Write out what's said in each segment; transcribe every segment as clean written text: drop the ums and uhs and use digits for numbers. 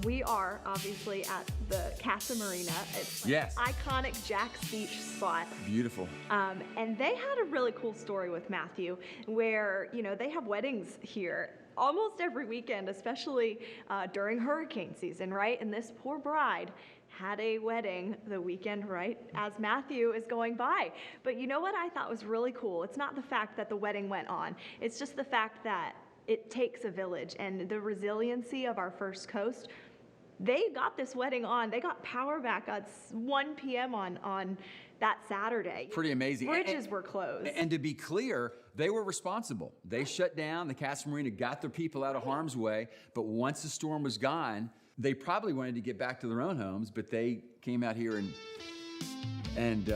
We are obviously at the Casa Marina. It's Yes. iconic Jack's Beach spot. Beautiful. And they had a really cool story with Matthew where, they have weddings here almost every weekend, especially during hurricane season, right? And this poor bride had a wedding the weekend right as Matthew is going by. But you know what I thought was really cool? It's not the fact that the wedding went on. It's just the fact that it takes a village, and the resiliency of our First Coast. They got this wedding on. They got power back at 1 p.m. on that Saturday. Pretty amazing. Bridges were closed. And to be clear, they were responsible. They shut down. The Casa Marina got their people out of harm's way. But once the storm was gone, they probably wanted to get back to their own homes, but they came out here and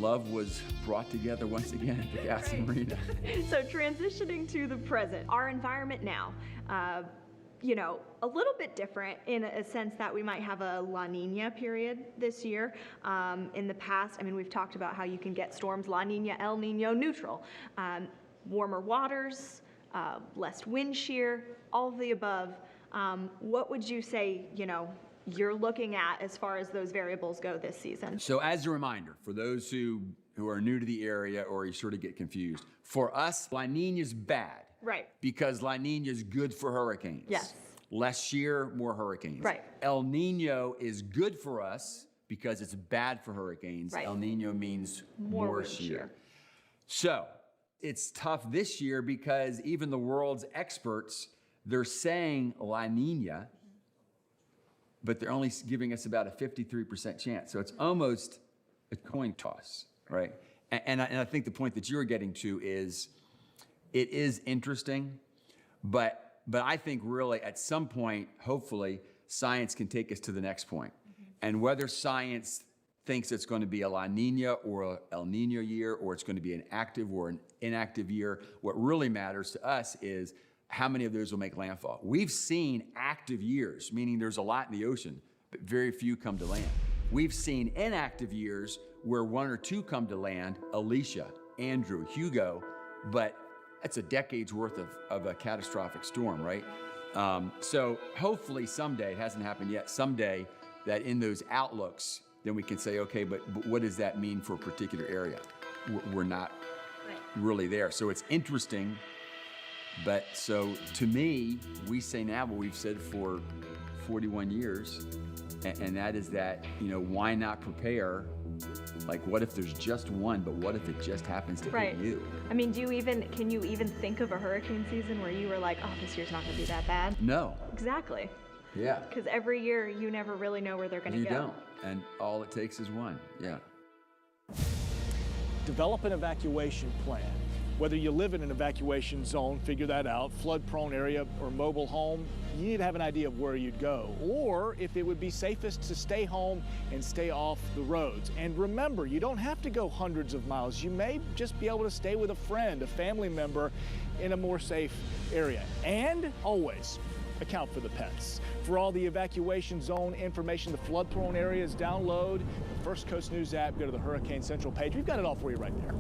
love was brought together once again at the Casa Marina. So transitioning to the present, our environment now, a little bit different in a sense that we might have a La Nina period this year. In the past, we've talked about how you can get storms, La Nina, El Nino, neutral. Warmer waters, less wind shear, all of the above. What would you say, you're looking at as far as those variables go this season? So as a reminder, for those who are new to the area or you sort of get confused, for us, La Nina's bad. Right. Because La Nina's good for hurricanes. Yes. Less shear, more hurricanes. Right. El Nino is good for us because it's bad for hurricanes. Right. El Nino means More more wind shear. shear. So it's tough this year because even the world's experts, they're saying La Nina, but they're only giving us about a 53% chance. So it's almost a coin toss, right? And I think the point that you're getting to is, it is interesting, but I think really at some point, hopefully, science can take us to the next point. And whether science thinks it's going to be a La Nina or a El Nino year, or it's going to be an active or an inactive year, what really matters to us is how many of those will make landfall. We've seen active years, meaning there's a lot in the ocean, but very few come to land. We've seen inactive years where 1 or 2 come to land, Alicia, Andrew, Hugo, but that's a decade's worth of a catastrophic storm, right? So hopefully someday, it hasn't happened yet, someday that in those outlooks, then we can say, okay, but what does that mean for a particular area? We're not really there. So it's interesting, but so to me, we say now what we've said for 41 years, and that is that, why not prepare? Like, what if there's just one, but what if it just happens to hit you? Can you even think of a hurricane season where you were like, oh, this year's not gonna be that bad? No. Exactly. Yeah. Because every year you never really know where they're gonna go. You don't, and all it takes is one, yeah. Develop an evacuation plan. Whether you live in an evacuation zone, figure that out, flood-prone area or mobile home, you need to have an idea of where you'd go, or if it would be safest to stay home and stay off the roads. And remember, you don't have to go hundreds of miles. You may just be able to stay with a friend, a family member in a more safe area. And always account for the pets. For all the evacuation zone information, the flood-prone areas, download the First Coast News app, go to the Hurricane Central page. We've got it all for you right there.